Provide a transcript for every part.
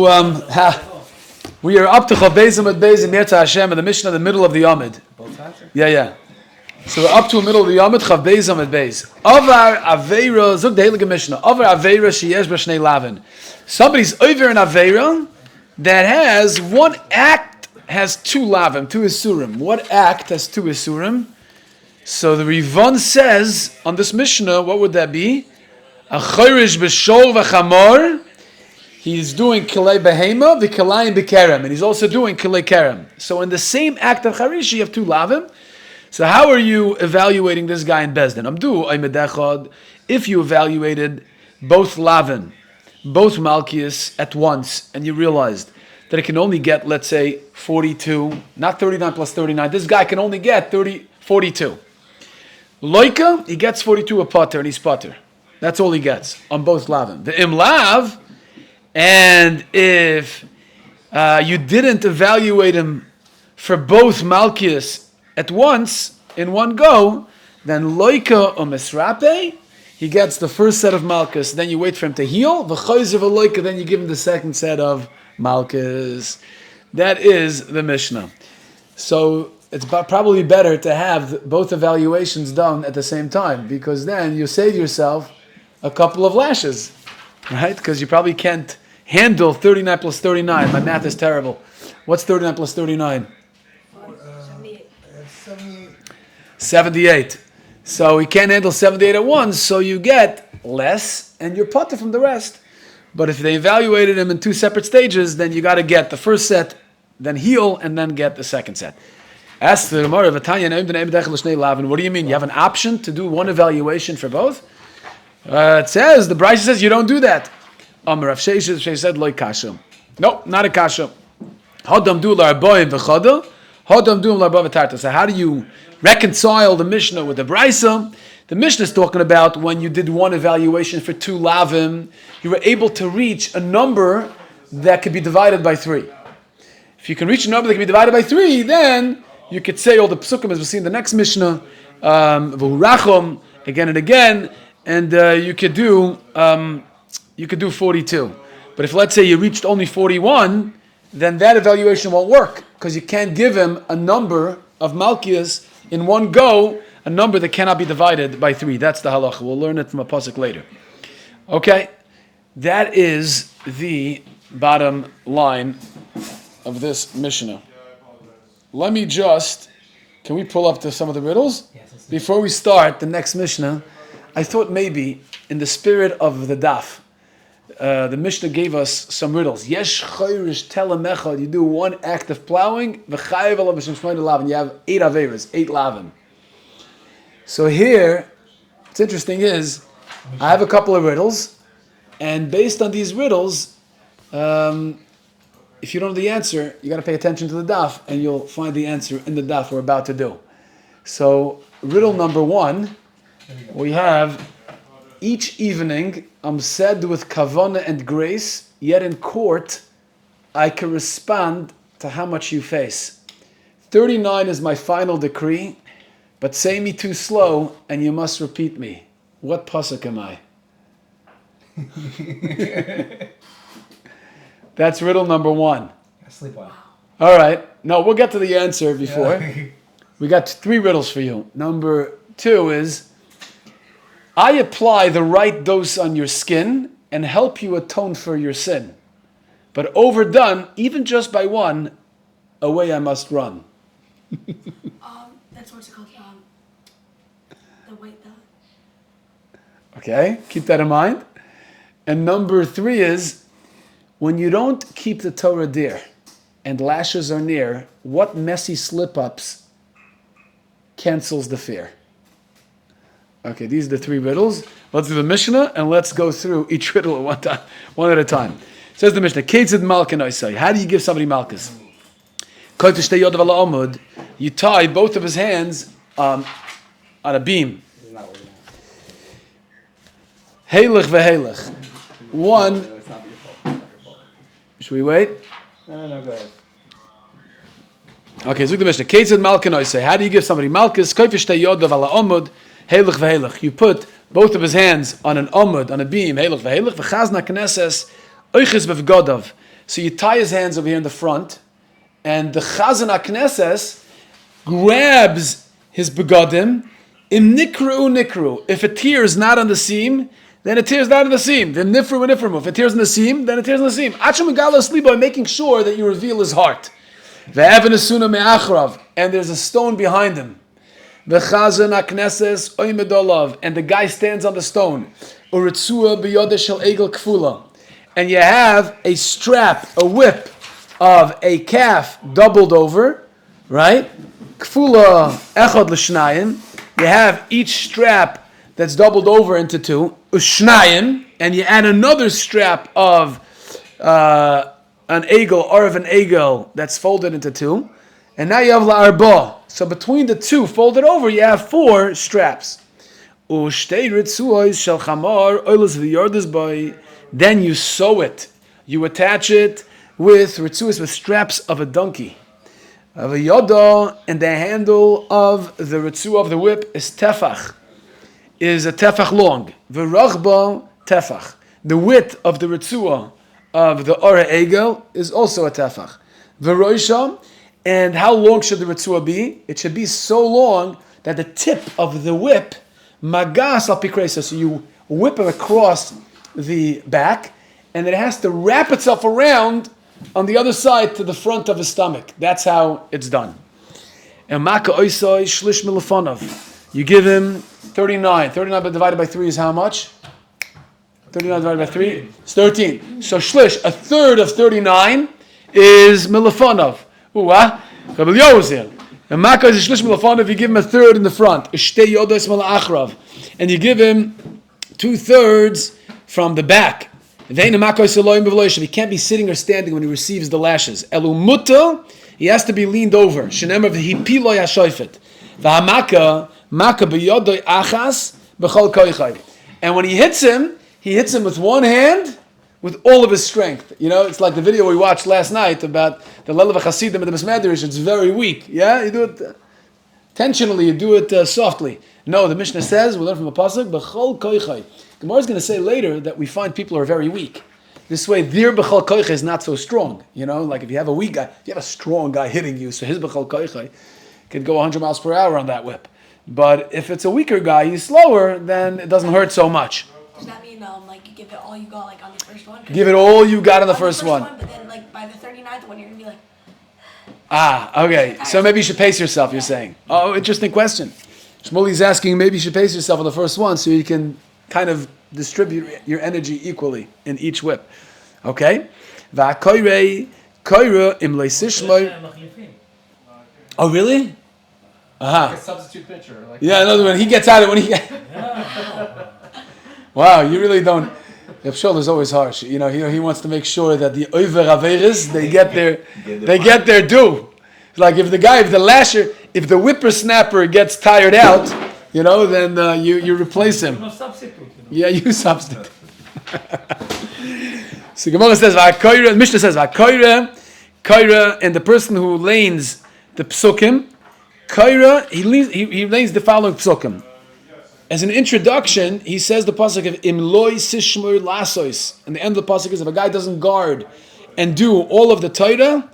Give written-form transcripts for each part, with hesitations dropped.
We are up to Chav Beis Amud Beis in Mirza Hashem in the Mishnah in the middle of the Amud. Yeah. So we're up to the middle of the Amud, Chav Beis Amud Beis. Avar Aveira, Zug the Heilige Mishnah. Avar Aveira sheyesh b'shnei lavin. Somebody's over an Aveira that has one act has two lavim, two isurim. What act has two isurim? So the Rivon says on this Mishnah, what would that be? A chayrish b'shol v'chamor. He's doing kilei behema, v'kilayim b'kerem, and he's also doing kilei kerem. So in the same act of charish, you have two lavim. So how are you evaluating this guy in Bezdin? Amdu oimedechad. If you evaluated both lavin, both malkias at once, and you realized that it can only get, let's say, 42, not 39 plus 39. This guy can only get 42. Loika, he gets 42 a potter, and he's potter. That's all he gets on both lavin. The imlav. And if you didn't evaluate him for both Malkias at once, in one go, then Loika or Misrape, he gets the first set of Malkias, then you wait for him to heal, V'chayzer v'Loika, then you give him the second set of Malkias. That is the Mishnah. So it's probably better to have both evaluations done at the same time, because then you save yourself a couple of lashes, right? Because you probably can't handle 39 plus 39. My math is terrible. What's 39 plus 39? 78. So he can't handle 78 at once, so you get less, and you're potter from the rest. But if they evaluated him in two separate stages, then you got to get the first set, then heal, and then get the second set. Ask the Gemara, what do you mean? You have an option to do one evaluation for both? It says, the Brisa says you don't do that. Rav Sheish said loy kasha. No, not a kasha. Hadam du l'arboim v'chada. Hadam du l'arboim v'tarta. So how do you reconcile the Mishnah with the Brisa? The Mishnah is talking about when you did one evaluation for two lavim, you were able to reach a number that could be divided by 3. If you can reach a number that can be divided by 3, then you could say all the psukim as we see in the next Mishnah, v'hurachom, again and again, and you could do 42. But if, let's say, you reached only 41, then that evaluation won't work, because you can't give him a number of Malkias in one go, a number that cannot be divided by 3. That's the halacha. We'll learn it from a pasuk later. Okay, that is the bottom line of this Mishnah. Let me can we pull up to some of the riddles? Yes, before we start the next Mishnah, I thought maybe, in the spirit of the daf, the Mishnah gave us some riddles. Yesh chayrish telemechad. You do one act of plowing. V'chayev alav b'shem shmoyne lavin. You have 8 averas, 8 lavin. So here, what's interesting is, I have a couple of riddles, and based on these riddles, if you don't know the answer, you got to pay attention to the daf, and you'll find the answer in the daf we're about to do. So riddle number 1, we have. Each evening, I'm said with kavana and grace, yet in court, I can respond to how much you face. 39 is my final decree, but say me too slow, and you must repeat me. What pasuk am I? That's riddle number 1. Sleep well. All right. No, we'll get to the answer before. Yeah. We got 3 riddles for you. Number 2 is, I apply the right dose on your skin and help you atone for your sin. But overdone, even just by 1, away I must run. That's what's it called. The white dot. Okay, keep that in mind. And number 3 is, when you don't keep the Torah dear and lashes are near, what messy slip-ups cancels the fear? Okay, these are the 3 riddles. Let's do the Mishnah, and let's go through each riddle one at a time. Says the Mishnah, Ketzid Malkin Oisai. How do you give somebody Malchus? You tie both of his hands on a beam. Heilig v'heilig. 1. Should we wait? No, go ahead. Okay, so look at the Mishnah. Ketzid Malkin Oisai. How do you give somebody Malchus? Heilig v'heilig. You put both of his hands on an omud, on a beam. Heilig v'heilig. V'chazna knesses oiches b'vgodav. So you tie his hands over here in the front, and the Chazan HaKnesses grabs his begadim. Im nikru. If a tear is not on the seam, then it tears not on the seam. Then nifru. If it tears on the seam, then it tears on the seam. Achim megala slibo, making sure that you reveal his heart. Ve'evan esuna me'achrav, and there's a stone behind him. Ve'chazan HaKnesses oimed olav, and the guy stands on the stone. Uritzua biyodeh shel egel kfula, and you have a strap, a whip of a calf doubled over, right? Kfula echad l'shnayim. You have each strap that's doubled over into two, ushnayim, and you add another strap of an egel, or of an egel that's folded into two, and now you have la'arba. So between the two folded over, you have 4 straps. Ushtei ritzuos shel chamar oilos v'yordes boy. Then you sew it, you attach it with ritzuos, with straps of a donkey. Yoda, and the handle of the ritzu of the whip is tefach, is a tefach long. V'rachba tefach. The width of the ritzua of the ora egel is also a tefach. V'roisha, and how long should the ritzua be? It should be so long that the tip of the whip, magas al pikresa, so you whip it across the back, and it has to wrap itself around on the other side to the front of his stomach. That's how it's done. And Makkos shlish milafonov. You give him 39. 39 divided by 3 is how much? 39 divided by 3 is 13. So shlish, a third of 39 is milafonov. Rabbi Yoel. And Makkos is shlish milafonov. You give him a third in the front. Ishtei yodos malachrav. And you give him 2/3 from the back. He can't be sitting or standing when he receives the lashes. Elumuta, he has to be leaned over. Shenemar v'hipilo yashoifet. V'hamaka, maka b'yodoi achas b'chol koichai. And when he hits him with one hand, with all of his strength. You know, it's like the video we watched last night about the Lelav Hasidim and the Mesmedrish. It's very weak. Yeah, you do it tensionally, you do it softly. No, the Mishnah says, we learn from a pasuk, b'chol koichai. Gemara is going to say later that we find people are very weak. This way, their b'chol koichai is not so strong. You know, like if you have a weak guy, if you have a strong guy hitting you, so his b'chol koichai could go 100 miles per hour on that whip. But if it's a weaker guy, he's slower, then it doesn't hurt so much. Does that mean like you give it all you got like on the first one? Give it all you got on the first one. But then like by the 39th one, you're going to be like... Okay. So maybe you should pace yourself, you're saying. Oh, interesting question. Shmuli's asking, maybe you should pace yourself on the first one so you can kind of distribute your energy equally in each whip. Okay? Oh, really? Like a substitute pitcher. Like yeah, another one. He gets out of when he... Wow, you really don't... The Pshol is always harsh. You know, he wants to make sure that the Oiver Averis, they get their due. Like if the lasher, if the whippersnapper gets tired out, you know, then you replace him. No substitute. Yeah, you substitute. So Gemara says, Mishnah says, Kaira, and the person who lanes the psukim, Kaira, he lanes the following psukim. As an introduction, he says the pasuk of Imloi Sishmur Lasois. And the end of the pasuk is if a guy doesn't guard and do all of the Torah,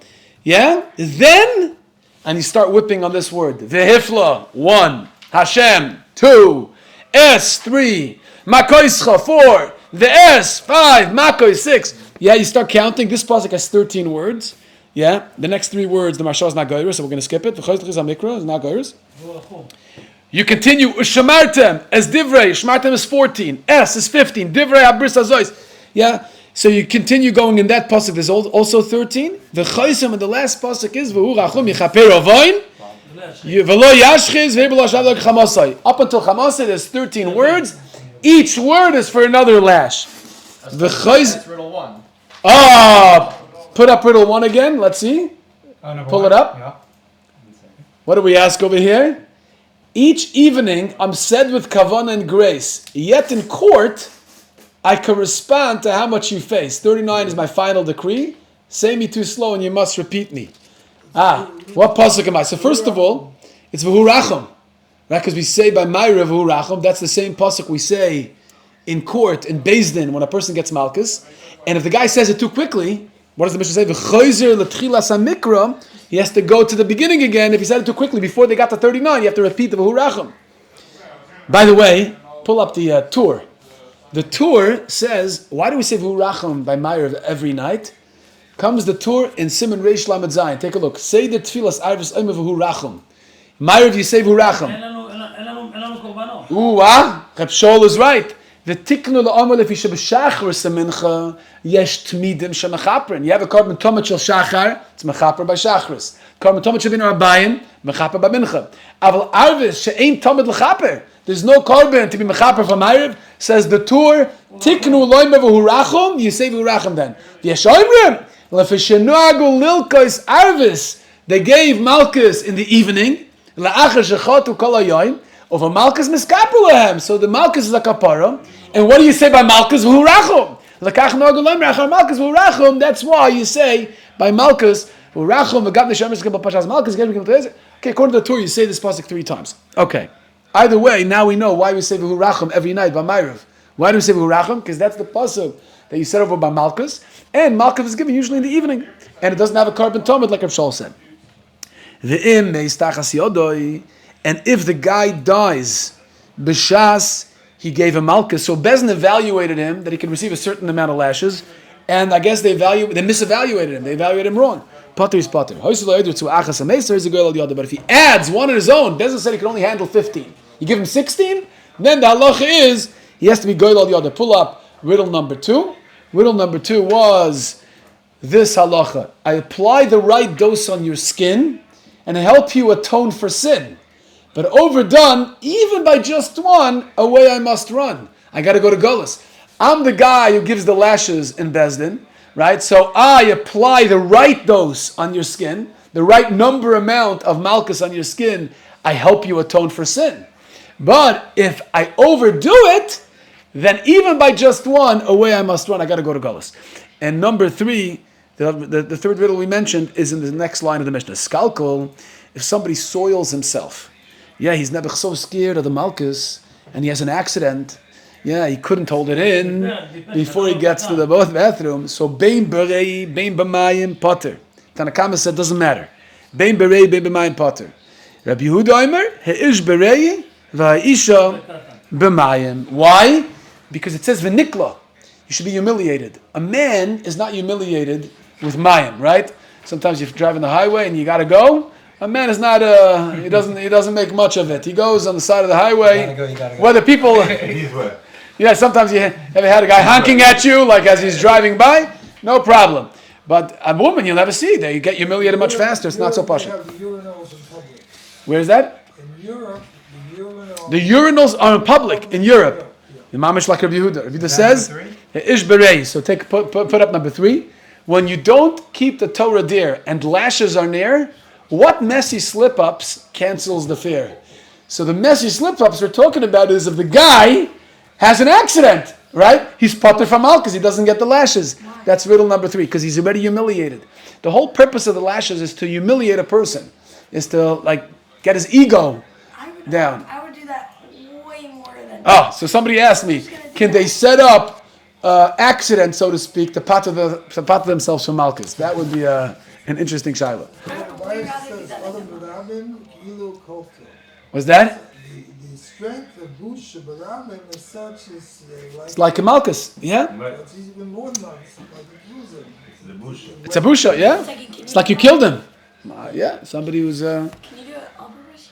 yeah, then, and you start whipping on this word. Vehifla, 1. Hashem, 2. Es, 3. Makoischa, 4. Ve'es, 5. Makos, 6. Yeah, you start counting. This pasuk has 13 words. Yeah, the next 3 words, the Mashal is not Goyrus, so we're going to skip it. The Choslich is Amikra, is not Goyrus. You continue, Shamartem, as Divrei, Shamartem is 14, Es is 15, Divrei Abris Azois. Yeah, so you continue going in that pasuk, there's also 13. The Chosem, and the last pasuk is, V'hu Rachum Yichaper Ovoin, V'lo Yashchiz, V'ebelo Shavlok Chamasai. Up until Chamasai, there's 13 words. Each word is for another lash. The Chosem. That's riddle 1. Put up riddle 1 again, let's see. Pull it up. Yeah. What do we ask over here? Each evening, I'm said with kavanah and grace. Yet in court, I correspond to how much you face. 39 is my final decree. Say me too slow and you must repeat me. What pasuk am I? So first of all, it's v'hu racham. Right? Because we say by Mayra v'hu racham, that's the same pasuk we say in court, in Beis Din, when a person gets malchus. And if the guy says it too quickly, What does the Mishnah say? V'choizer l'tchilas hamikra. He has to go to the beginning again. If he said it too quickly, before they got to 39, you have to repeat the v'hurachim. By the way, pull up the tour. The tour says, why do we say v'hurachim by Meir every night? Comes the tour in Siman Reish Lamed Zayin. Take a look. Say the tefillas arvis omer v'hurachim. Meir, you say v'hurachim. Reb Shaul is right. The tiknu la'amar lefi shebeshachar semincha yesh tmidim shemachaprin. You have a carbon tomat shel shachar, it's mechaper by shachris. Carbon tomat shel bin arabayim, mechaper by mincha. Aval arvis she'ein tomat l'chaper. There's no carbon to be mechaper from Erev. Says the tour, tiknu lo'imar v'hurachim, you say v'hurachim then. Yesh oimrim, lefi shenuagu lilkos arvis. They gave Malkus in the evening, la'achar shechatu kol hayoyim, over Malkus miskaper lehem. So the Malkus is a kapara. And what do you say by Malkus v'hurachim? Lakach no'agu lo'imar achar Malkus v'hurachim. That's why you say by Malkus v'hurachim v'gav neshamis k'bal pashas Malkus. Okay, according to the tour, you say this pasuk 3 times. Okay. Either way, now we know why we say v'hurachim every night by Ma'ariv. Why do we say v'hurachim? Because that's the pasuk that you said over by Malkus. And Malkus is given usually in the evening. And it doesn't have a carbon tomid like Rav Shaul said. V'im meistachas yodoi. And if the guy dies, b'shas, he gave a malchus. So Bezin evaluated him that he could receive a certain amount of lashes, and I guess they misevaluated him. They evaluated him wrong. Potter is potter. But if he adds one on his own, Bezin said he could only handle 15. You give him 16, then the halacha is he has to be goyel al yada. Pull up riddle number 2. Riddle number 2 was this halacha: I apply the right dose on your skin and help you atone for sin. But overdone, even by just one, away I must run. I got to go to Golas. I'm the guy who gives the lashes in Bezdin, right? So I apply the right dose on your skin, the right number amount of Malkus on your skin. I help you atone for sin. But if I overdo it, then even by just one, away I must run. I got to go to Golas. And number 3, the third riddle we mentioned is in the next line of the Mishnah. Skalkol, if somebody soils himself. Yeah, he's never so scared of the Malkus, and he has an accident. Yeah, he couldn't hold it in before he gets to the bathroom. So, bein berei, bein b'mayim, potter. Tanakama said, doesn't matter. Bein berei, bein b'mayim, potter. Rabbi Yehuda Omer, he'ish berei, v'ha'isha b'mayim. Why? Because it says v'nikla. You should be humiliated. A man is not humiliated with mayim, right? Sometimes you're driving the highway and you got to go. A man is not he doesn't make much of it. He goes on the side of the highway. You gotta go. Whether people yeah, sometimes you ever had a guy honking at you like as he's driving by, no problem. But a woman you'll never see there. You get humiliated much faster. It's not so poshut. Where is that? In Europe, the urinals are in public in Europe. The mamish like Rabbi Yehuda. Rabbi Yehuda says ish berei. So put up number 3. When you don't keep the Torah dear and lashes are near, what messy slip-ups cancels the fear? So the messy slip-ups we're talking about is if the guy has an accident, right? He's potter from Malkus, he doesn't get the lashes. That's riddle number 3, because he's already humiliated. The whole purpose of the lashes is to humiliate a person, is to get his ego down. I would do that way more than... Oh, so somebody asked me, can they set up accident, so to speak, to potter themselves from Malkus? That would be an interesting shiur. Was that? The strength of bush barabim is such as it's like a Malkus, yeah? It's even more than like a bruiser. It's the bush. It's a busha, yeah? It's like you killed him. Yeah, somebody who's... Can you do it on purpose?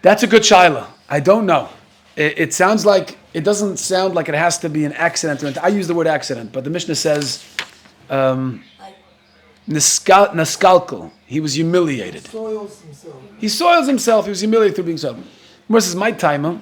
That's a good shiur. I don't know. It sounds like... It doesn't sound like it has to be an accident. I use the word accident, but the Mishnah says... Naskalkel. He was humiliated. He soils himself. He was humiliated through being soiled. More says my timer.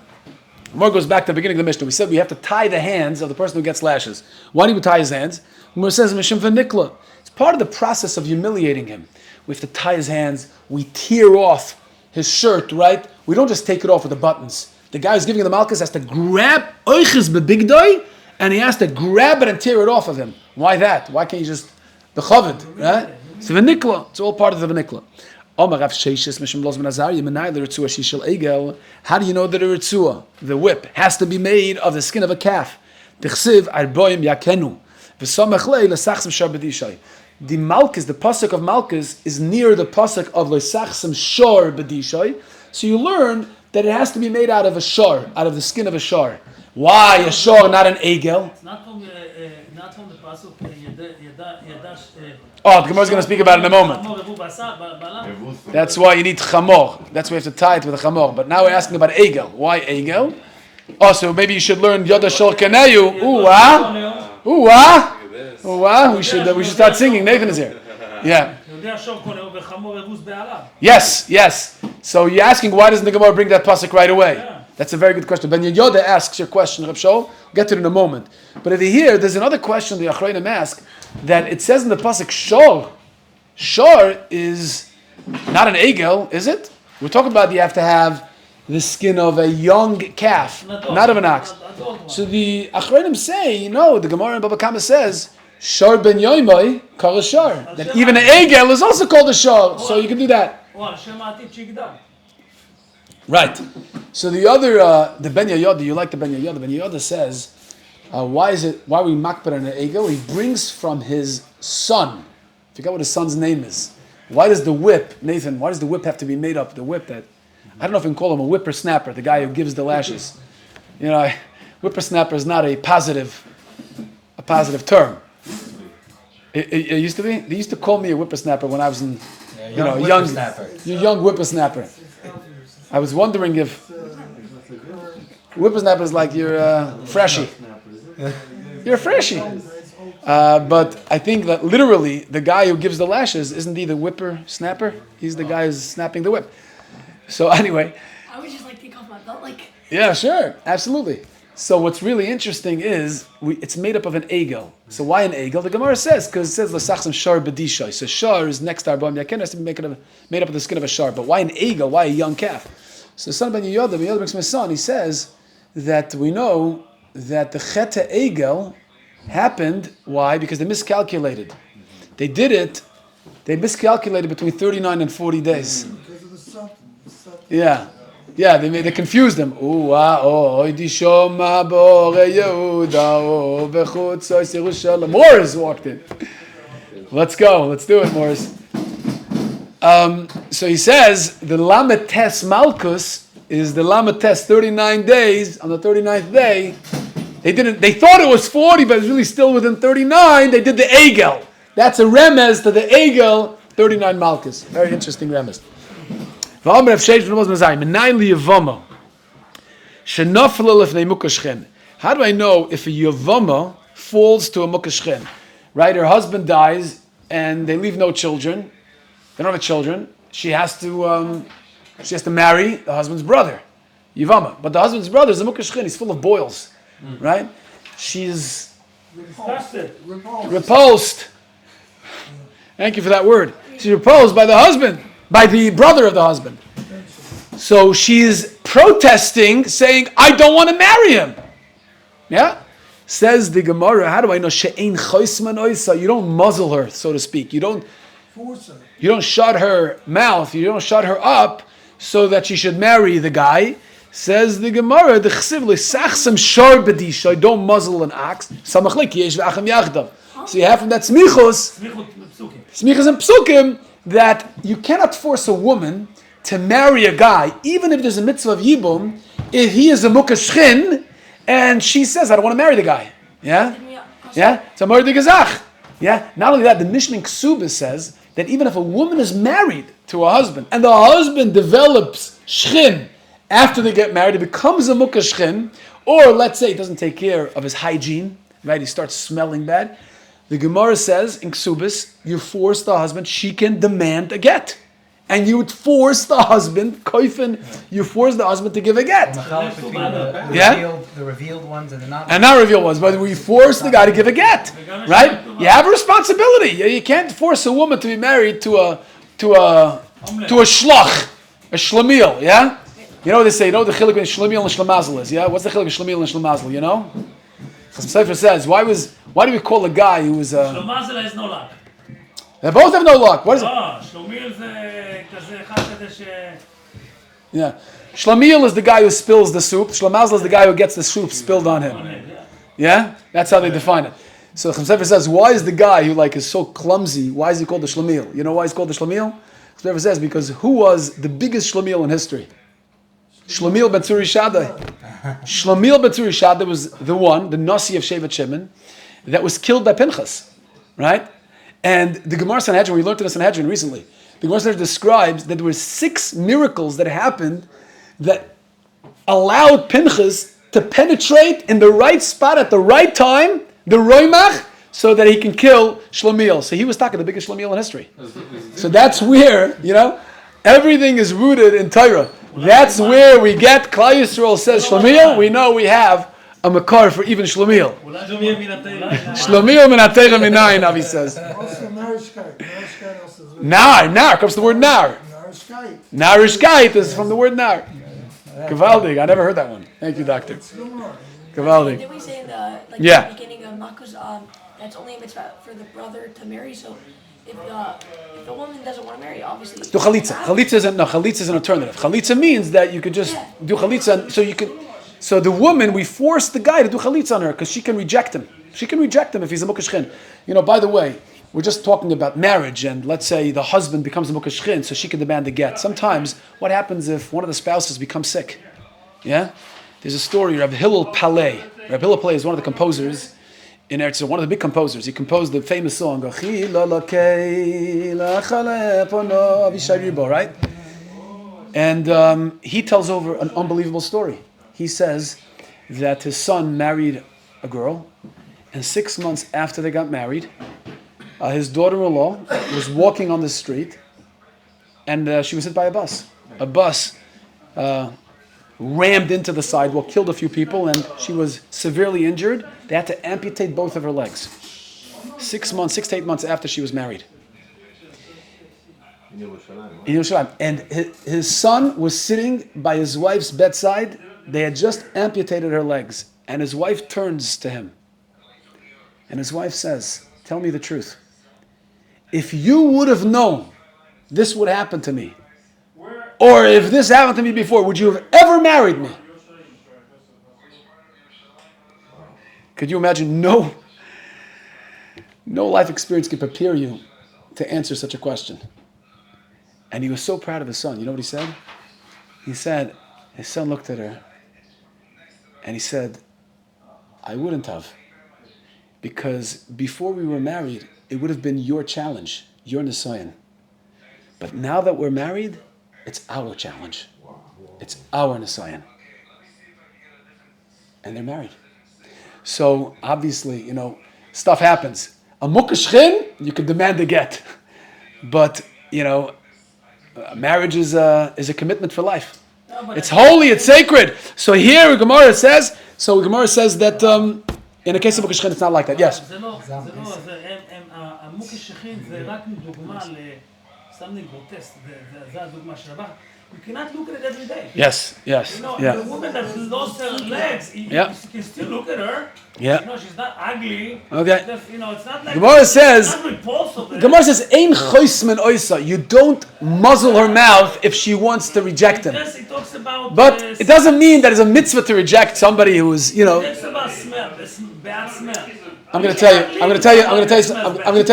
More goes back to the beginning of the Mishnah. We said we have to tie the hands of the person who gets lashes. Why do we tie his hands? More says Mishim v'nikla. It's part of the process of humiliating him. We have to tie his hands. We tear off his shirt, right? We don't just take it off with the buttons. The guy who's giving the malchus has to grab oiches bebigdoi, and he has to grab it and tear it off of him. Why that? Why can't you just the chavod, right? It's v'nikla. It's all part of the v'nikla. How do you know that a ritzua, the whip, has to be made of the skin of a calf? V'samech lei l'sachsim shor b'dishay. The Malkus, the pasuk of Malkus, is near the pasuk of l'sachsim shor b'dishay. So you learn that it has to be made out of a shor, out of the skin of a shor. Why a shor, not an egel? It's not from the pasuk. Oh, the Gemara is going to speak about it in a moment. That's why you need chamor. That's why you have to tie it with a chamor. But now we're asking about egel. Why egel? Oh, so maybe you should learn yoda shor kaneyu. We should start singing. Nathan is here. Yeah. Yes. So you're asking why doesn't the Gemara bring that pasuk right away? That's a very good question. Ben Yoda asks your question, Reb Shaul. We'll get to it in a moment. But if you hear, there's another question the Achrayim ask that it says in the pasuk shor. Shor is not an egel, is it? We're talking about you have to have the skin of a young calf, not of an ox. So the Achrayim say, no, the Gemara in Baba Kama says shor ben yoimai kol a shor. That even an egel is also called a shor. So you can do that. Right. So the other, the Ben Yoda, you like the Ben Yoda? Ben Yoda says, why are we makbar on an egel? He brings from his son. I forgot what his son's name is. Why does the whip, Nathan? Why does the whip have to be made up? The whip that I don't know if we can call him a whippersnapper, the guy who gives the lashes. You know, whippersnapper is not a positive term. It used to be. They used to call me a whippersnapper when I was in, young whippersnapper. I was wondering if whippersnapper is like you're freshie. You're a freshie. But I think that literally the guy who gives the lashes isn't he the whippersnapper? He's the guy who's snapping the whip. So anyway. I would just like take off my belt, like. Yeah, sure, absolutely. So what's really interesting is it's made up of an egel. So why an egel? The Gemara says because it says l'sachsim shor b'dishay. So shor is next to arba'im yakin, has to be made up of the skin of a shor. But why an egel? Why a young calf? So the son of Ben Yoda brings my son. He says that we know that the cheta egel happened. Why? Because they miscalculated. They miscalculated between 39 and 40 days. Because of the something. Yeah, they confused them. Morris walked in. Let's go. Let's do it, Morris. So he says the Lametes Malkus is the Lametes 39 days. On the 39th day, they thought it was 40, but it was really still within 39. They did the Egel. That's a remez to the Egel 39 Malkus. Very interesting remez. How do I know if a Yavama falls to a Mukkashchen? Right, her husband dies and they leave no children. They don't have children. She has to marry the husband's brother, Yavama. But the husband's brother is a Mukkashchen. He's full of boils, right? She's repulsed. Thank you for that word. She's repulsed by the husband. By the brother of the husband. So she's protesting, saying, I don't want to marry him. Yeah? Says the Gemara, how do I know? She'ein choisman oisa. You don't muzzle her, so to speak. You don't shut her mouth. You don't shut her up so that she should marry the guy. Says the Gemara, the chsiv l'sachsem shor b'disha. Don't muzzle an ox. Samach yesh v'achem yachdav. So you have from that smichos and psukim, that you cannot force a woman to marry a guy, even if there's a mitzvah of yibum, if he is a mukashchin, and she says, I don't want to marry the guy. Yeah? It's a murder gezach. Yeah? Not only that, the Mishnah in Ksubah says that even if a woman is married to a husband, and the husband develops shchin after they get married, it becomes a mukashchin, or let's say he doesn't take care of his hygiene, right? He starts smelling bad. The Gemara says in Ksubis, you force the husband, she can demand a get. And you would force the husband, you force the husband to give a get. The revealed ones and the not revealed ones. But we force the guy to give a get. Right? You have a responsibility. You can't force a woman to be married to a shlach, a shlemiel, yeah? You know what they say, the chilik between shlemiel and shlemazel is, yeah? What's the chilik between shlemiel and shlemazal, you know? Because Sefer says, why do we call a guy who was Shlomazel has no luck. They both have no luck. What is it? Yeah. Shlemiel is the guy who spills the soup. Shlemazel is the guy who gets the soup spilled on him. Yeah? That's how they define it. So Chaim Sefer says, why is the guy who is so clumsy, why is he called the Shlemiel? You know why he's called the Shlemiel? Sefer says, because who was the biggest Shlemiel in history? Shlemiel ben Tzuri Shaddai. Shlemiel ben Tzuri Shaddai was the one, the Nasi of Shevet Shimon, that was killed by Pinchas, right? And the Gemara Sanhedrin, we learned in the Sanhedrin recently, the Gemara Sanhedrin describes that there were 6 miracles that happened that allowed Pinchas to penetrate in the right spot at the right time, the Roimach, so that he can kill Shlemiel. So he was talking the biggest Shlemiel in history. So that's where, everything is rooted in Torah. That's where we get, Klal Yisrael says Shlemiel, we know we have a makar for even Shlemiel. Shlemiel min ha-Torah minayin, Avi says. Also, narishkeit. Narishkeit also is Nar comes from the word nar. narishkeit. Narishkeit is from the word nar. Gavaldig, I never heard that one. Thank you, doctor. Gavaldig. Did we say in the the beginning of Makkos that's only a mitzvah for the brother to marry? So if the woman doesn't want to marry, obviously Do chalitza. Chalitza is an alternative. Chalitza means that you could just do chalitza, so the woman, we force the guy to do chalitza on her because she can reject him. She can reject him if he's a mukashchin. By the way, we're just talking about marriage, and let's say the husband becomes a mukashchin, so she can demand a get. Sometimes, what happens if one of the spouses becomes sick? Yeah? There's a story, Rabbi Hillel Palei. Rabbi Hillel Palei is one of the composers in Eretz, one of the big composers. He composed the famous song, right? And he tells over an unbelievable story. He says that his son married a girl, and 6 months after they got married, his daughter-in-law was walking on the street, and she was hit by a bus. A bus rammed into the sidewalk, killed a few people, and she was severely injured. They had to amputate both of her legs. 6 to 8 months after she was married. In Yerushalayim. And his son was sitting by his wife's bedside. They had just amputated her legs. And his wife turns to him. And his wife says, tell me the truth. If you would have known this would happen to me, or if this happened to me before, would you have ever married me? Could you imagine? No life experience can prepare you to answer such a question. And he was so proud of his son. You know what he said? He said, his son looked at her, and he said, I wouldn't have. Because before we were married, it would have been your challenge, your nisayan. But now that we're married, it's our challenge. It's our nisayan. And they're married. So obviously, stuff happens. A mukashchin, you can demand a get. But, marriage is a commitment for life. It's holy, it's sacred. So here Gemara says that in the case of mukashchin, it's not like that. Yes? You cannot look at it every day. Yes. The woman that lost her legs, you can still look at her. Yeah. She's not ugly. Okay. It's not like Gemara says, Ein choismen oisa. You don't muzzle her mouth if she wants to reject him. Yes, it talks about. But it doesn't mean that it's a mitzvah to reject somebody who is, It talks about smell. This bad smell. I'm going to tell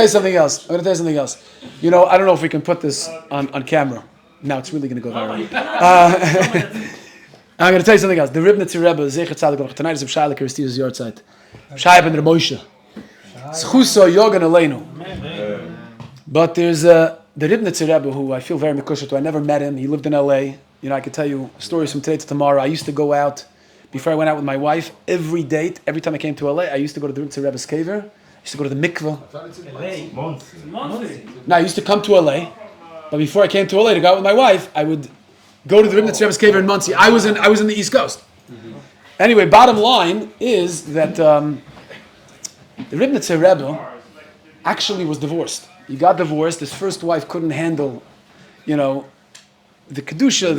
you something else. I don't know if we can put this on camera. Now it's really going to go viral. I'm going to tell you something else. The Ribnitzer Rebbe, Zecher Tzadik, tonight is Shaila Kiristi's Yortzeit. Shai ben Ramosha. Schuso Yogan Aleinu. But there's the Ribnitzer Rebbe who I feel very mekushah to. I never met him. He lived in LA. I could tell you stories from today to tomorrow. I used to go out, before I went out with my wife, every time I came to LA, I used to go to the Ribnitzer Rebbe's kever. I used to go to the mikveh. No, I used to come to LA. But before I came to LA to go out with my wife, I would go to the Ribnitzer Rebbe's kever in Monsey. I was in the East Coast. Anyway, bottom line is that the Ribnitzer Rebbe actually was divorced. He got divorced. His first wife couldn't handle, the kedusha,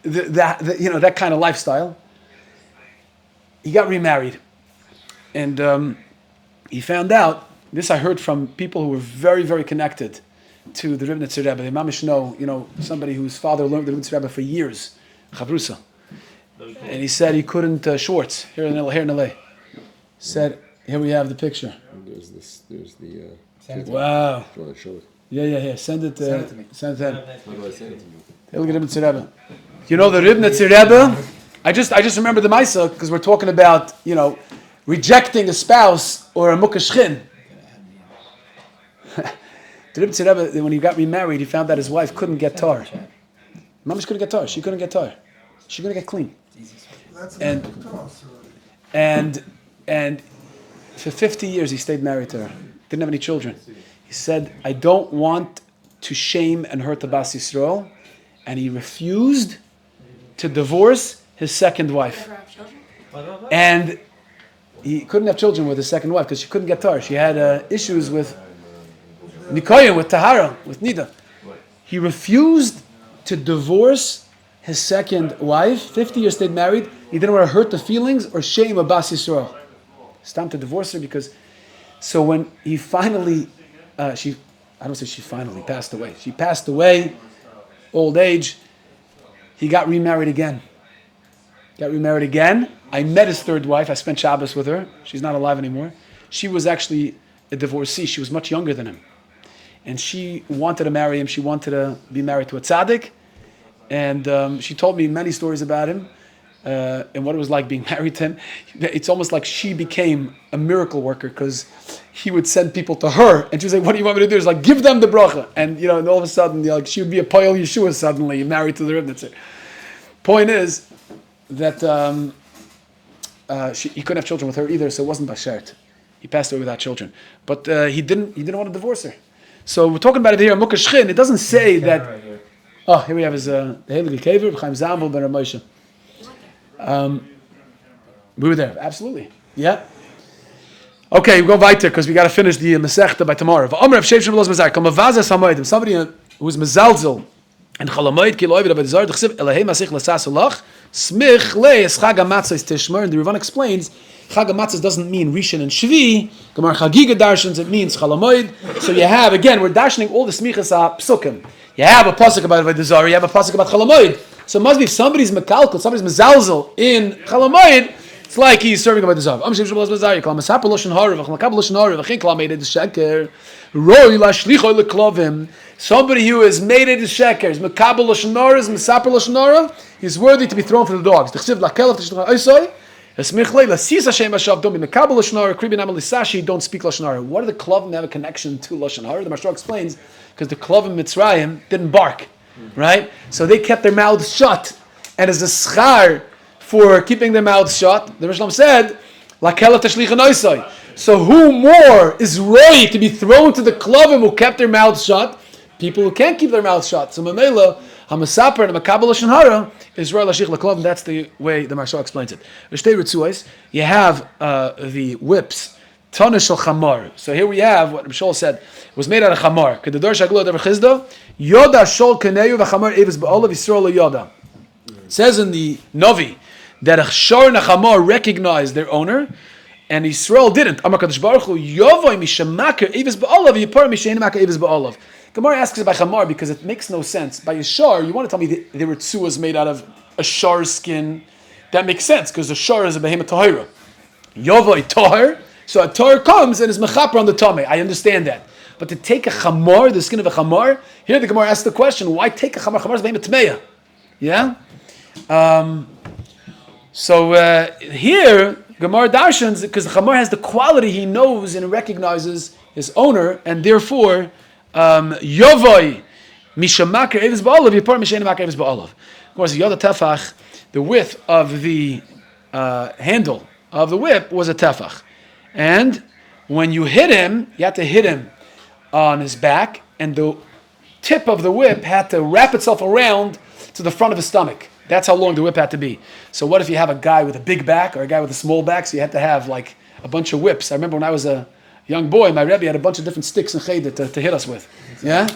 that kind of lifestyle. He got remarried, and he found out. This I heard from people who were very, very connected to the Ribnitzer Rebbe. They mamish know, somebody whose father learned the Ribnitzer Rebbe for years, Chavrusa. And he said he couldn't, Schwartz, here in LA. Said, here we have the picture. there's this. There's the. Send it to Wow. Do you want to show it? Yeah. Send it. Send it to me. Send it in. How do I send it to you? Hilge Rebbe Rebbe. You know the Ribnitzer Rebbe? I just remember the Maisa because we're talking about rejecting a spouse or a mukashchin. The Rebbe Rebbe, when he got remarried, he found that his wife couldn't get tar. Mamish couldn't get tar. She couldn't get tar. She couldn't get clean. That's And- Makkos, And for 50 years he stayed married to her. Didn't have any children. He said, I don't want to shame and hurt the Bas Yisrael. And he refused to divorce his second wife. Never have children. And he couldn't have children with his second wife because she couldn't get tar. She had issues with Nikoyim, with Tahara, with Nida. He refused to divorce his second wife. 50 years stayed married. He didn't want to hurt the feelings or shame of Bas Yisrael. It's time to divorce her because... So when he finally... I don't say she finally passed away. She passed away, old age. He got remarried again. I met his third wife. I spent Shabbos with her. She's not alive anymore. She was actually a divorcee. She was much younger than him. And she wanted to marry him. She wanted to be married to a tzaddik. And she told me many stories about him and what it was like being married to him. It's almost like she became a miracle worker because he would send people to her. And she was like, what do you want me to do? It's like, give them the bracha. And, and all of a sudden, she would be a Poyel Yeshua suddenly, married to the Ribnitzer. Point is that he couldn't have children with her either, so it wasn't Bashert. He passed away without children. But he didn't want to divorce her. So we're talking about it here, Mukashchin. It doesn't say that... Right here. Oh, here we have his the Heilige Kever, Chaim Zambel ben Ramosha. We were there, absolutely. Yeah. Okay, we go weiter because we got to finish the Masechta by tomorrow. Somebody who's mezalzel and chalamoid ki lo'ovid abed zar d'chsiv elahei masich l'sasulach smich le es chag hamatzos tishmer. And the Rivan explains chag hamatzos doesn't mean rishon and shvi. Gemar chagiga darshans, it means chalamoid. So you have, again, we're darshaning all the smichas psukim. You have a pasuk about Avodah Zarah, you have a pasuk about chalamoid. So it must be if somebody's mekalkal, somebody's mezalzel in chalamoid, it's like he's serving Avodah Zarah. Am shem shablos bazar, you call him asapel loshen harav, v'chalakab loshen harav, v'chin klam made it sheker, roi lashlicho leklovim. Somebody who is made it sheker, is mekabel loshen harav, is mesapel loshen harav, he's worthy to be thrown for the dogs. T'chsiv lakelaf t'shlicha oisoi, esmichlei lasis Hashem hashav, don't be mekabel loshen harav, kribin amal lisashi, don't speak loshen harav. What do the klovim have a connection to loshen harav? The Mashra explains, because the klovim Mitzrayim didn't bark, right? So they kept their mouths shut, and as a schar for keeping their mouths shut, the Rishlam said, "Lakelat tashlicha noisai." So who more is right to be thrown to the klovim who kept their mouths shut? People who can't keep their mouths shut. So Mamela, Hamasaper and Makabel Shanhara is Roy Lashich Laklovim. That's the way the Marsha explains it. You have the whips. Tonish Chamar. So here we have what Rishol said. It was made out of Chamar. Kedador Shaglo Dever Chizda. Yoda Shol Keneyu v'Chamar Eves Ba'olav Yisrael Yoda. It says in the Novi that a Shor and a Chamar recognized their owner, and Yisrael didn't. Amar Kadosh Baruch Hu Yovoi Mishamaka Eves Ba'olav Yipar Mishenimaka Eves Ba'olav. Gemara asks about Chamar because it makes no sense. By a Shor, you want to tell me there were tzuas made out of a Shor skin? That makes sense because the Shor is a behemoth Tahira. Yovoi Tahir. So a Torah comes and is mechaper on the Tomei. I understand that. But to take a chamar, the skin of a chamar, here the Gemara asks the question, why take a chamar? Chamar is behemoth tmeya. Yeah? Here, Gemara darshans, because the chamar has the quality he knows and recognizes his owner, and therefore, Yovoi, Mishamakar Eves Ba'olav, Yipar Mishenamakar Eves Ba'olav. Of course, Yoda Tefach, the width of the handle of the whip was a Tefach. And when you hit him, you had to hit him on his back, and the tip of the whip had to wrap itself around to the front of his stomach. That's how long the whip had to be. So what if you have a guy with a big back or a guy with a small back? So you had to have like a bunch of whips. I remember when I was a young boy, my Rebbe had a bunch of different sticks and cheder to hit us with. Yeah?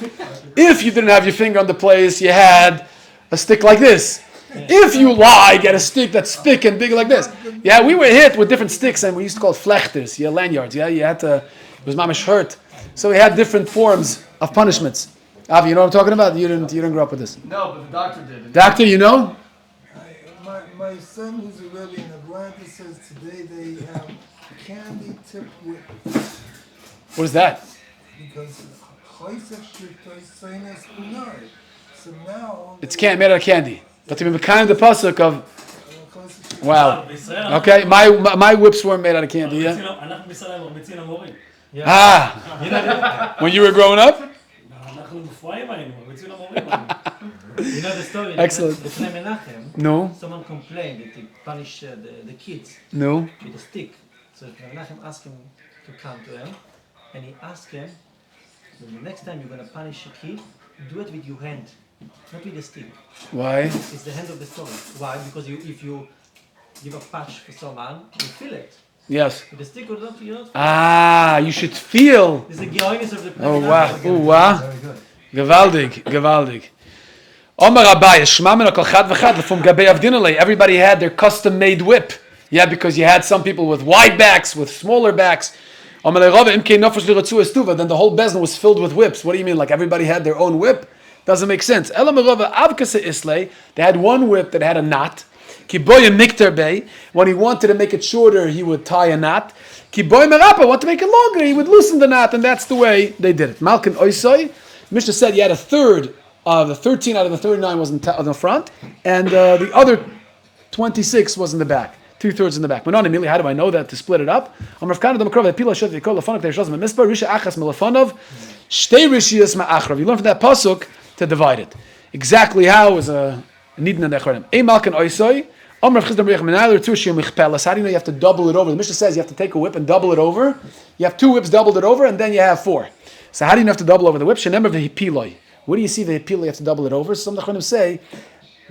If you didn't have your finger on the place, you had a stick like this. If you lie, get a stick that's thick and big like this. Yeah, we were hit with different sticks, and we used to call it flechters, lanyards. Yeah, you had to, it was mamish hurt. So we had different forms of punishments. Avi, you know what I'm talking about? You didn't grow up with this. No, but the doctor did. Doctor, you know? My son, who's a Rebbe in Atlanta, says today they have candy tip whip. What is that? Because so now It's made out of candy. But to be kind of the pasuk of wow. Okay, my whips weren't made out of candy. Yeah. When you were growing up. You know the story? Excellent. Befnei Menachem, No. someone complained that they punish the kids No. with a stick. So Menachem asked him to come to him, and he asked him, so the next time you're going to punish a kid, do it with your hand, not with a stick. Why? It's the hand of the story. Why? Because if you give a punch for someone, you feel it. Yes. With the stick or not, you don't. You should feel. There's a geoiness of the Oh wow. Oh wow. Very good. Gewaldig. Omar Abai, Shmamen Akal Chad V'Chad from Gabei Avdinale. Everybody had their custom-made whip. Yeah, because you had some people with wide backs, with smaller backs. Then the whole bezna was filled with whips. What do you mean? Like everybody had their own whip? Doesn't make sense. They had one whip that had a knot. When he wanted to make it shorter, he would tie a knot. Want to make it longer, he would loosen the knot, and that's the way they did it. Malkin Oisoi, Mishnah said you had a third of the 13 out of the 39 was in the front, and the other 26 was in the back. 2/3 in the back. How do I know that to split it up? You learn from that pasuk to divide it. Exactly how is a nidna nechorem. How do you know you have to double it over? The Mishnah says you have to take a whip and double it over. You have 2 whips, doubled it over, and then you have 4. So how do you have to double over the whip? Where do you see the hipiloi? You have to double it over. Some of the say,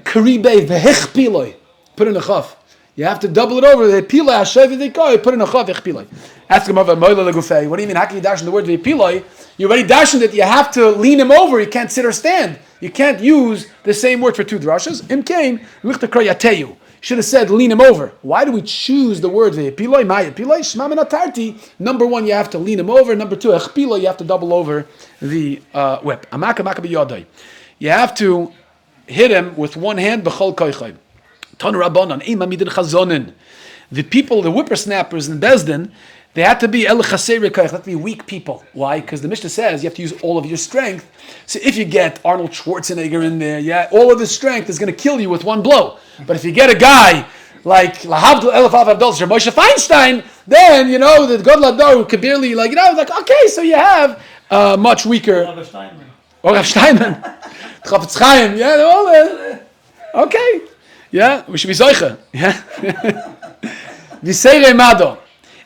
karibei v'hichpiloi. Put in a chaf. You have to double it over. The hipiloi hashavi dekoi. Put in a chaf v'hichpiloi. Ask him about moila legufei. What do you mean? How can you dash in the word v'hipiloi? You already dashed it. You have to lean him over. You can't sit or stand. You can't use the same word for 2 drashas. Imkain lichtakra yateyu. Should have said lean him over. Why do we choose the word ve'epiloi? My epiloi shmamen atarti. Number 1, you have to lean him over. Number 2, echpiloi, you have to double over the whip. Amaka maka b'yodai. You have to hit him with one hand b'chol koichay. Ton rabbanon ema midin chazonin. The people, the whippersnappers in Bezdin, they had to be el chasei koich. They had to be weak people. Why? Because the Mishnah says you have to use all of your strength. So if you get Arnold Schwarzenegger in there, all of his strength is going to kill you with one blow. But if you get a guy like Lahavdul Elef Avdol Moshe Feinstein, then the God Lador who could barely okay, so you have much weaker. Rav Steinman, Chafetz Chaim, okay, we should be zoicha, Viseirei Mado,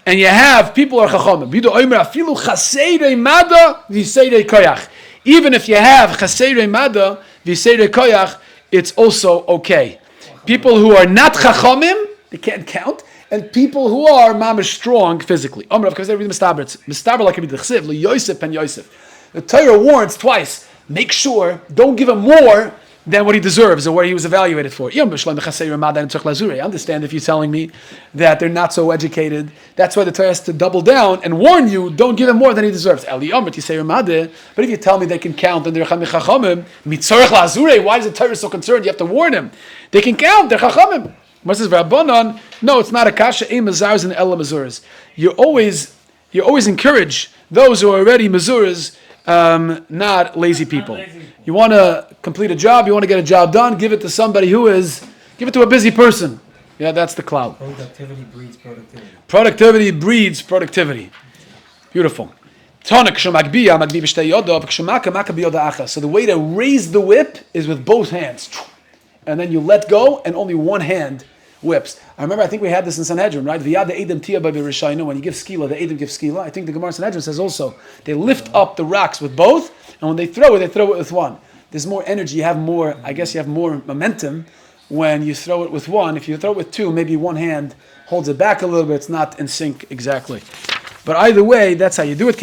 and you have people are chachamim. Bidu Omer afilu chaseirei Mado viseirei koyach. Even if you have chaseirei Mado viseirei koyach, it's also okay. People who are not chachamim, they can't count, and people who are mamish strong physically. Because they read mistaber like the chsiv, Yosef and Yosef. The Torah warns twice. Make sure, don't give him more than what he deserves or what he was evaluated for. I understand if you're telling me that they're not so educated. That's why the Torah has to double down and warn you, don't give him more than he deserves. But if you tell me they can count and they're chachamim, why is the Torah so concerned? You have to warn him. They can count, they're chachamim. What says Rabbanon? No, it's not a kasha, ein mazars and ella mazuras. You always encourage those who are already mazuras, not lazy people. You want to complete a job, you want to get a job done, give it to somebody give it to a busy person. Yeah, that's the cloud. Productivity breeds productivity. Productivity breeds productivity. Beautiful. So the way to raise the whip is with both hands. And then you let go and only one hand whips. I think we had this in Sanhedrin, right? When you give skila, the Edom give skila. I think the Gemara in Sanhedrin says also, they lift up the rocks with both, and when they throw it with one. There's more energy, you have more momentum when you throw it with one. If you throw it with 2, maybe one hand holds it back a little bit, it's not in sync exactly. But either way, that's how you do it.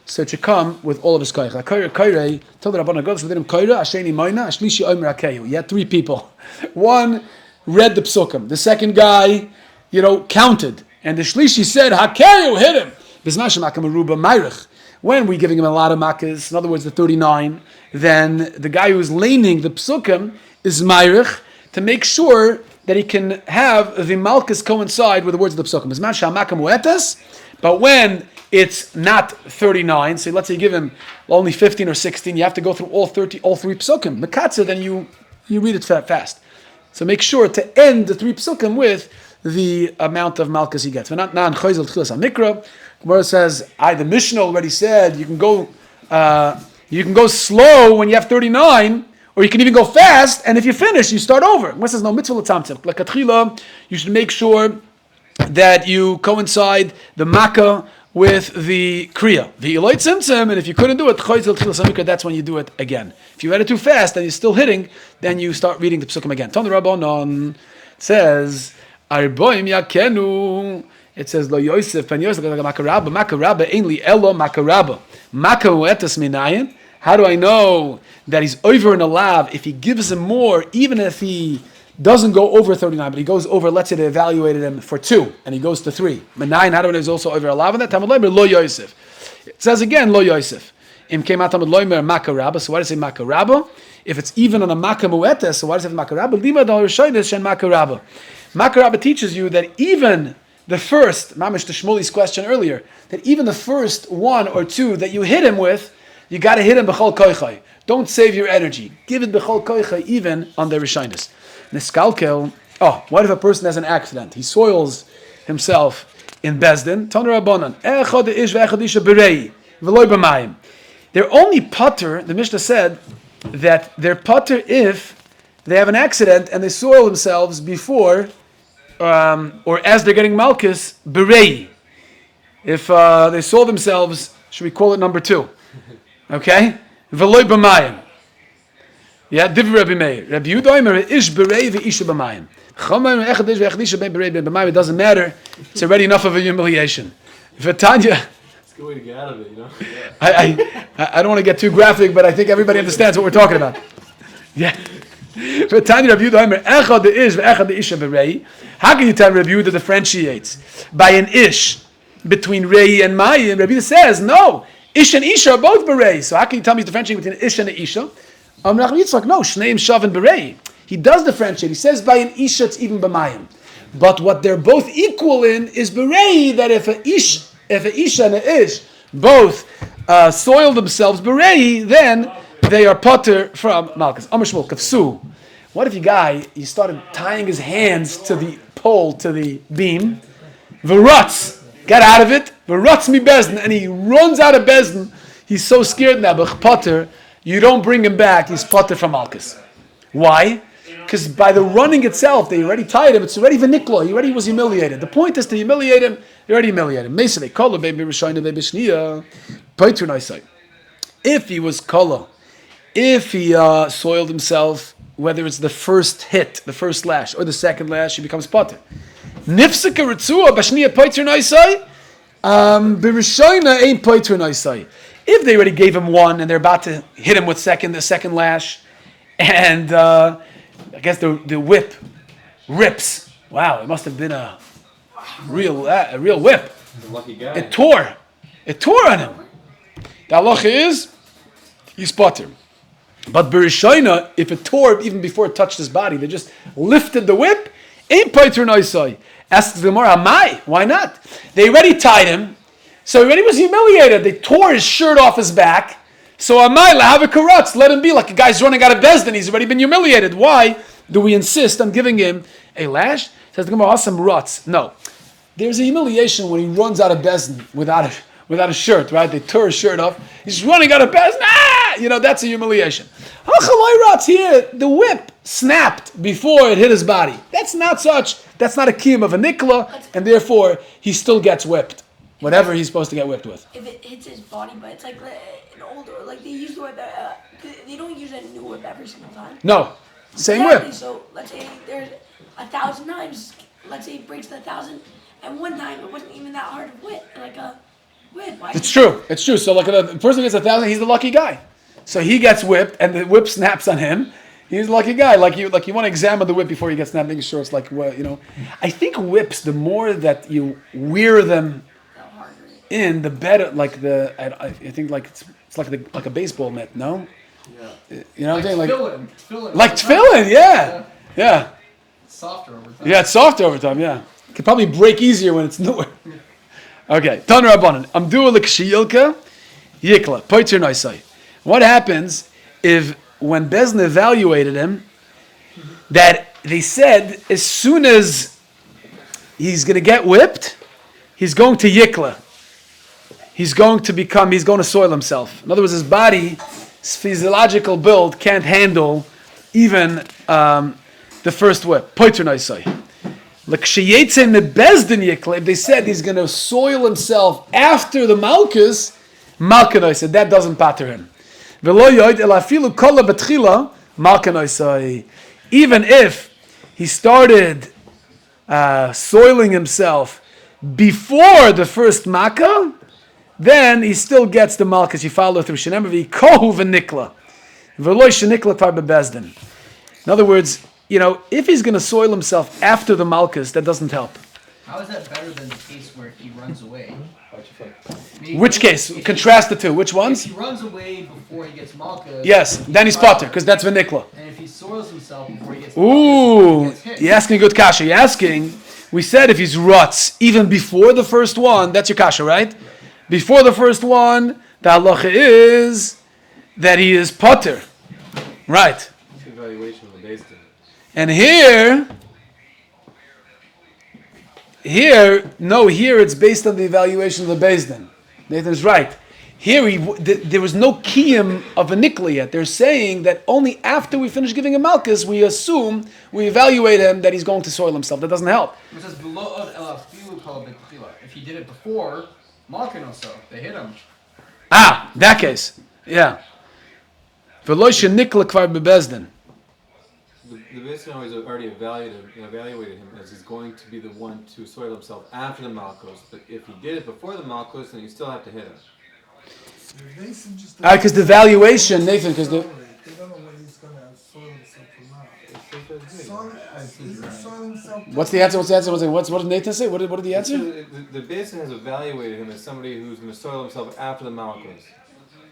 So it should come with all of his koyach. Told the Rabbanan Gold, you had 3 people. One read the psukim. The second guy, counted. And the shlishi said, Hakeyu, hit him. When we're giving him a lot of makkos, in other words, the 39, then the guy who's laning the psukim is mayrich to make sure that he can have the malchus coincide with the words of the psukim. But when it's not 39. So let's say you give him only 15 or 16. You have to go through all three psukim. Mekatzer, then you read it fast. So make sure to end the 3 psukim with the amount of malchus he gets. Gemara says, the Mishnah already said you can go slow when you have 39, or you can even go fast, and if you finish, you start over. Gemara says, no, mitzvah l'tamtzim. Like atchila, you should make sure that you coincide the makkah with the kriya. The illuminate tzimtzim, and if you couldn't do it, that's when you do it again. If you read it too fast and you're still hitting, then you start reading the psukim again. Ton Rabbanon, it says, Arboim yakenu. It says Lo Yosef Ben Yosef Makarabba ainly Elo Makarabba Makawetas Minayin. How do I know that he's over in a lav if he gives him more, even if he doesn't go over 39, but he goes over, let's say they evaluated him for 2, and he goes to 3. Minayin, how do I know he's also over a lav? And that Talmud Loimer Lo Yosef. It says again Lo Yosef. Im came out Talmud Loimer Makarabba. So why does it say Makarabba? If it's even on a Makamuetas, so why does it say Makarabba? Lima Dal Rishonis Shen Makarabba. Makarabba teaches you that even the first, Mamish to Shmuli's question earlier, that even the first 1 or 2 that you hit him with, you got to hit him b'chol koichai. Don't save your energy. Give it b'chol koichai even on the Rishonis. Niskalkel, what if a person has an accident? He soils himself in Bezdin. Toner Rabbanan, echad ish ve'echad isha berei, v'loi b'mayim. They're only putter, the Mishnah said, that they're putter if they have an accident and they soil themselves before or as they're getting malchus, berei. If they soil themselves, should we call it number 2? Okay? V'loi b'mayim. Yeah, div Rabbi Meir. Rabbi Yoel ish berei v'isha b'mayim. Chomer echad ish ve'echad isha berei b'mayim. It doesn't matter. It's already enough of a humiliation. V'tanya. It's a good way to get out of it, you know? I don't want to get too graphic, but I think everybody understands what we're talking about. Yeah. V'tanya Rabbi Yoel echad ish ve'echad isha berei. How can you tell Rabbi Yehuda differentiates by an ish between rei and mayim? Rabbi Yehuda says, no, ish and isha are both berei. So how can you tell me he's differentiating between ish and an isha? No, shneim shav and berei. He does differentiate. He says by an isha it's even b'mayim. But what they're both equal in is berei, that if a isha and an ish both soil themselves berei, then they are potter from malchus. Amar Shmuel kafsu. What if he started tying his hands to the pole, to the beam, v'rutz, get out of it, v'rutz mi bezdin, and he runs out of bezdin. He's so scared now, but potter, you don't bring him back, he's potter from malchus. Why? Because by the running itself, they already tied him, it's already v'niklo, he already was humiliated. The point is to humiliate him, you already humiliated him. If he was kolo, if he soiled himself, whether it's the first hit, the first lash, or the second lash, he becomes potter. Nifsika ritzua b'shniya poiter noisai, b'rishoina ain't poiter noisai. If they already gave him 1 and they're about to hit him with the second lash, and I guess the whip rips. Wow, it must have been a real whip. The lucky guy. It tore on him. The halacha is he's potter. But Berishayna, if it tore even before it touched his body, they just lifted the whip, ain't poiter noisai. Asks the Gemara, Amai, why not? They already tied him, so he already was humiliated. They tore his shirt off his back. So Amai, lahave karatz, let him be like a guy's running out of bezdin. He's already been humiliated. Why do we insist on giving him a lash? Says the Gemara, awesome ruts. No. There's a humiliation when he runs out of bezdin without a shirt, right? They tore his shirt off. He's running out of bezdin. That's a humiliation. Here, the whip snapped before it hit his body. That's not a kiyum of a nikla, and therefore he still gets whipped. Whatever he's supposed to get whipped with. If it hits his body, but it's like an older, like they use the whip, they don't use a new whip every single time. No, same exactly. whip. So let's say there's 1,000 times, let's say it breaks the 1,000, and one time it wasn't even that hard to whip, like a whip. It's true. So like the person who gets 1,000, he's the lucky guy. So he gets whipped, and the whip snaps on him. He's a lucky guy. Like you want to examine the whip before he gets snapped, making sure it's like, I think whips, the more that you wear them in, the better. Like I think like it's like a baseball mitt. No. Yeah. You know what I'm saying? Tefillin. Like tefillin. Yeah. It's softer over time. Yeah, it's softer over time. Yeah. It could probably break easier when it's newer. Okay, Taner Rabbanan. Amdu l'kshiyilka yikla poiter noisai. What happens if when Bezdin evaluated him, that they said as soon as he's going to get whipped, he's going to yikla. He's going to soil himself. In other words, his body, his physiological build can't handle even the first whip. Poiter noisai. If they said he's going to soil himself after the Makkos, said that doesn't patter him. Even if he started soiling himself before the first Makkah, then he still gets the Makkos. You follow through. In other words, if he's going to soil himself after the Makkos, that doesn't help. How is that better than the case where he runs away? Which case? Contrast the two. Which ones? If he runs away before he gets Makkos. Yes, then he's potter, because that's v'nikla. And if he soils himself before he gets Ooh, he gets hit. you're asking a good kasha. You're asking, we said if he's ruts, even before the first one, that's your kasha, right? Before the first one, the halacha is that he is potter. Right. Evaluation of the base din. And here it's based on the evaluation of the Beis Din. Nathan's right. Here there was no kiyum of a nikla yet. They're saying that only after we finish giving him Makkos, we evaluate him that he's going to soil himself. That doesn't help. It says if he did it before Makkos, they hit him. That case. Yeah. V'lo shenikla kvar bebeis din. The base din always already evaluated him as he's going to be the one to soil himself after the Makkos. But if he did it before the Makkos, then you still have to hit him. Because the valuation, Nathan, because They don't know when he's going to soil himself or not. What's the answer? What did Nathan say? What did the answer? The base din has evaluated him as somebody who's going to soil himself after the Makkos.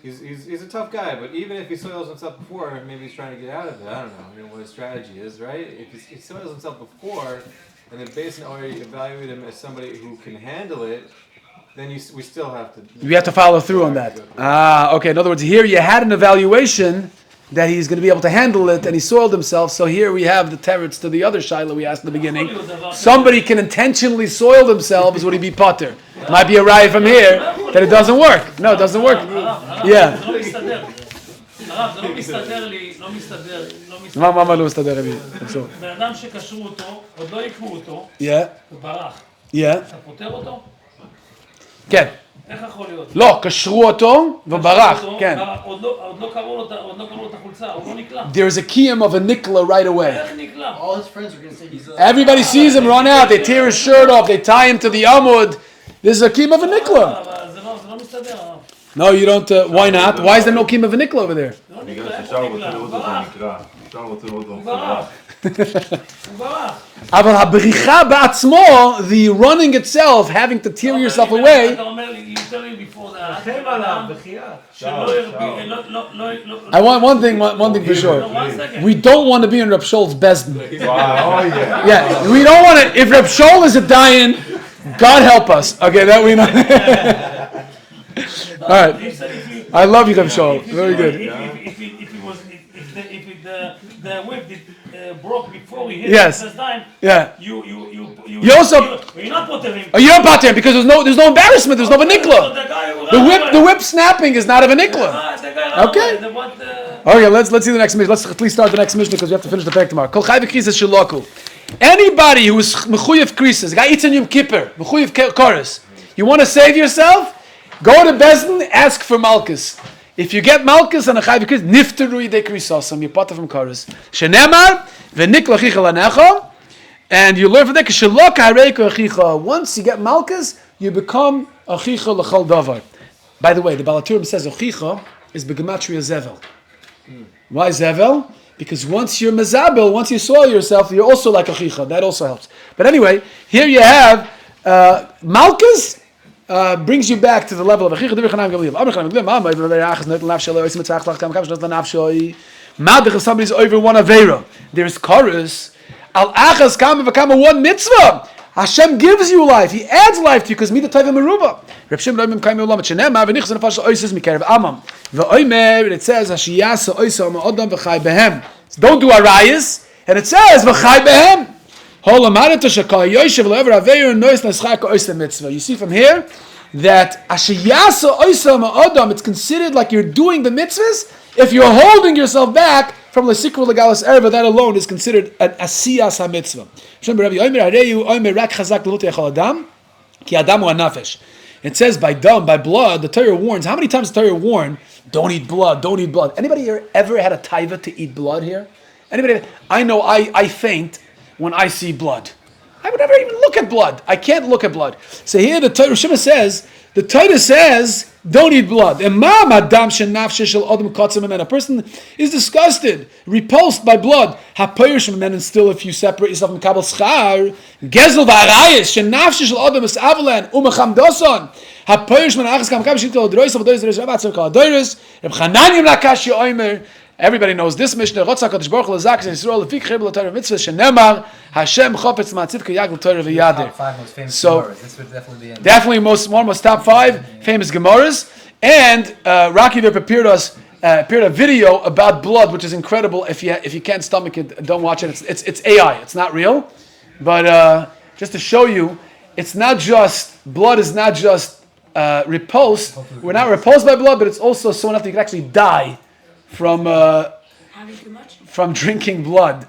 He's a tough guy, but even if he soils himself before, maybe he's trying to get out of it. I don't know what his strategy is, right? If he soils himself before, and the base din already evaluated him as somebody who can handle it, then we still have to. We have to follow through on that. Okay. In other words, here you had an evaluation that he's going to be able to handle it, and he soiled himself. So here we have the teretz to the other shaila we asked in the beginning. Somebody can intentionally soil themselves. Would he be potter? Might be a raya from here that it doesn't work. No, it doesn't work. Yeah. מה לא מסתדר, רבי? בן אדם שקשרו אותו, עוד לא יקחו אותו, Yeah. וברח. Yeah. אתה פותר אותו? כן. איך יכול להיות? לא, קשרו אותו וברח. כן. עוד לא קראו לו את החולצה, הוא לא נקלע. There's a kiyum of a nikla right away. איך נקלע? All his friends are going to say he's Everybody sees him run out. They tear his shirt off. They tie him to the amud. This is a kiyum of a nikla. אבל זה לא מסתדר. No, you don't. Why not? Why is there no kiyum of a nikla over there? לא נקלע, איך הוא נקלע? הוא ברח. הוא ברח. אבל הבריחה בעצמו, the running itself, having to tear yourself away. אתה אומר לי, you tell me before that. לכם עליו, בחייאת. שלא ירבי, I want one thing for sure. We don't want to be in Reb Shol's best. Yeah, we don't want to. If Reb Shol is a dying, God help us. Okay, that we know. All right. I love you, Reb Shol. Very good. If the whip broke before we hit Yes. the first time, Yeah. you also. you're not putting him. You don't pot him because there's no embarrassment. There's no vanikla. The whip snapping is not a vanikla. Okay. Okay, let's see the next mission. Let's at least start the next mission because we have to finish the pack tomorrow. Kol chayv krisis shelaku. Anybody who is mechuyev krisis, guy eats on Yom Kippur, mechuyev koros. You want to save yourself? Go to Bezdin, ask for Malkus. If you get Malkus and a chayv krisis, nifteru yidei krisosam, you potter from koros. Shenemar v'nik lachicha lanecha, and you learn from that. Shelok hareiko achicha. Once you get Malkus, you become achicha l'chol davar. By the way, the Balaturim says achicha is begematria zevel. Why zevel? Because once you're mezabel, once you soil yourself, you're also like achicha. That also helps. But anyway, here you have Malkus brings you back to the level of achicha. If somebody's over one avera, there's chorus. Al achas kama v'kama one mitzvah. Hashem gives you life. He adds life to you because mida tayva meruba. Reb Shimon Oimim kaim ulam shenemar v'nichas nefesh oises mikerev amam. V'oimer, it says hashiyasa oisa ma'odam v'chai behem. Don't do arayas. And it says v'chai behem. You see from here that it's considered like you're doing the mitzvahs if you're holding yourself back from the sikru legalis erva. That alone is considered an asiyas ha-mitzvah. It says by blood, the Torah warns. How many times the Torah warn? Don't eat blood. Don't eat blood. Anybody here ever had a taiva to eat blood here? Anybody? I know I faint when I see blood. I would never even look at blood. I can't look at blood. So here the Torah says, don't eat blood. A person is disgusted, repulsed by blood. And still, if you separate yourself from kabel schar, gezel v'arayis, shenafsh shel adam is avalan, umachamdoson. Everybody knows this Mishnah. So Top 5 most famous Gemaras. This would definitely be in. Definitely most top 5 famous Gemaras. And Rocky there prepared a video about blood, which is incredible. If you can't stomach it, don't watch it. It's AI. It's not real. But just to show you, it's not just blood is not just repulsed. We're not repulsed by blood, but it's also so enough that you can actually die from drinking blood.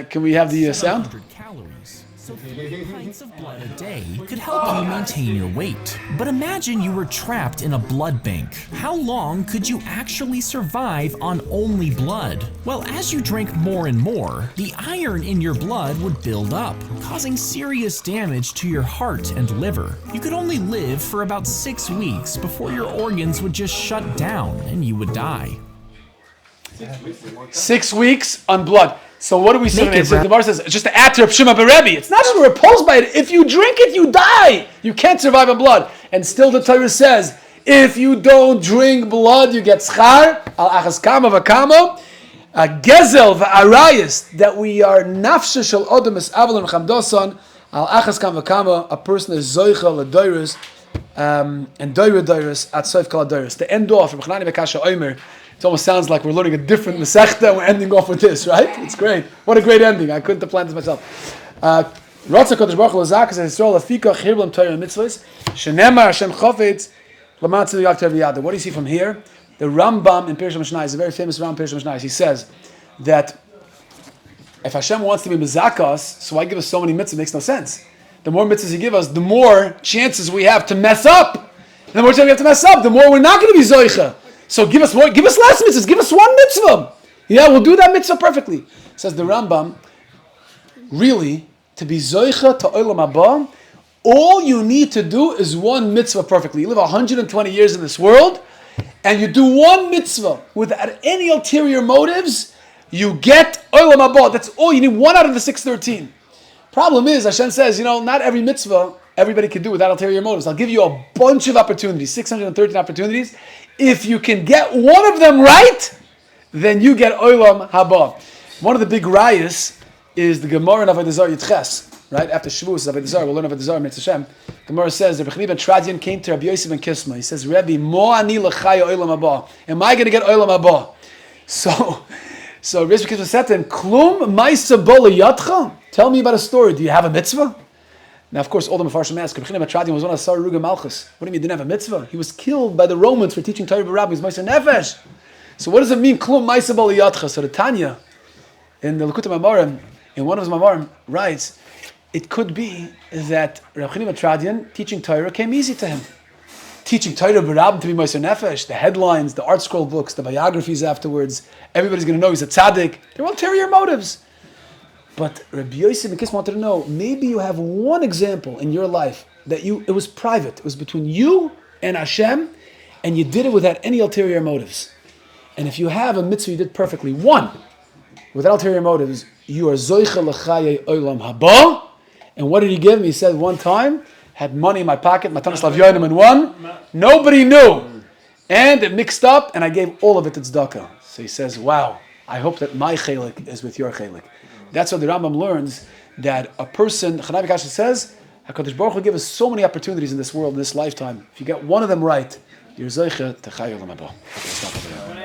Can we have the sound? 700 calories. So 3 pints of blood a day could help you maintain your weight. But imagine you were trapped in a blood bank. How long could you actually survive on only blood? Well, as you drank more and more, the iron in your blood would build up, causing serious damage to your heart and liver. You could only live for about 6 weeks before your organs would just shut down and you would die. 6 weeks on blood. So what do we say? The Gemara says just to add to Reb Shimon bar Rebbe. It's not just we're repulsed by it. If you drink it, you die. You can't survive on blood. And still, the Torah says if you don't drink blood, you get schar al achas kama v'kama gezel v'arayis, that we are nafshe shel odom es avalon chamdoson al achas kama v'kama. A person is zoicha l'doyrus and doyrus at soif kol doyrus. To end off, Reb Chanani v'kasha omer. It almost sounds like we're learning a different Masechta and we're ending off with this, right? It's great. What a great ending. I couldn't have planned this myself. Rotza Kodesh Baruch Hu Lazak says, Yisrael Afika Chirblem Torah Mitzvahs Shenemar Hashem Chofetz Lamatzu Yav Torah V'Yada. What do you see from here? The Rambam in Pirush Mishnah is a very famous Rambam in Pirush Mishnah. He says that if Hashem wants to be Mezakas, so why give us so many mitzvahs? It makes no sense. The more mitzvahs He gives us, the more chances we have to mess up. And the more chances we have to mess up, the more we're not going to be Zoicha. So give us more, give us less mitzvahs, give us one mitzvah. Yeah, we'll do that mitzvah perfectly. Says the Rambam, really, to be zoicha to olam haba, all you need to do is one mitzvah perfectly. You live 120 years in this world, and you do one mitzvah without any ulterior motives, you get olam haba. That's all you need, 1 out of the 613. Problem is, Hashem says, not every mitzvah everybody can do without ulterior motives. I'll give you a bunch of opportunities, 613 opportunities. If you can get one of them right, then you get olam haba. One of the big rayas is the Gemara in Avodah Zarah Yitches. Right after Shavuos, Avodah Zarah, we'll learn Avodah Zarah, Mitzvah Hashem. Gemara says that Rabbi Tradian came to Rabbi Yosef and Kisma. He says, Rabbi, mo ani l'chaya olam haba. Am I going to get olam haba? So Rabbi Kisma said to him, Klum ma'isa bo liyatcha. Tell me about a story. Do you have a mitzvah? Now, of course, all the Mefarshim ask, Rabbi Tradian was one of Saruga Malchus. What do you mean he didn't have a mitzvah? He was killed by the Romans for teaching Torah b'Rabbi. He was Meiser Nefesh. So what does it mean, Klum ma'isa bo liyatcha? So the Tanya, in the Likutei Mamarim, in one of his Mamarim, writes, it could be that Rabbi Tradian, teaching Torah came easy to him. Teaching Torah b'Rabbi to be Meiser Nefesh, the headlines, the art scroll books, the biographies afterwards, everybody's going to know he's a tzaddik. They're ulterior motives. But Rabbi Yosef and Kisma wanted to know, maybe you have one example in your life that it was private, it was between you and Hashem, and you did it without any ulterior motives. And if you have a mitzvah you did perfectly, one, without ulterior motives, you are zoicha l'chaye olam haba. And what did he give me? He said one time, had money in my pocket, matanas lavyonim in one, nobody knew. And it mixed up, and I gave all of it to tzedakah. So he says, wow, I hope that my chelik is with your chelik. That's what the Rambam learns, that a person, Chanav Kasha says, HaKadosh Baruch Hu give us so many opportunities in this world, in this lifetime. If you get one of them right, you're Zeicha Techayel Lamabo.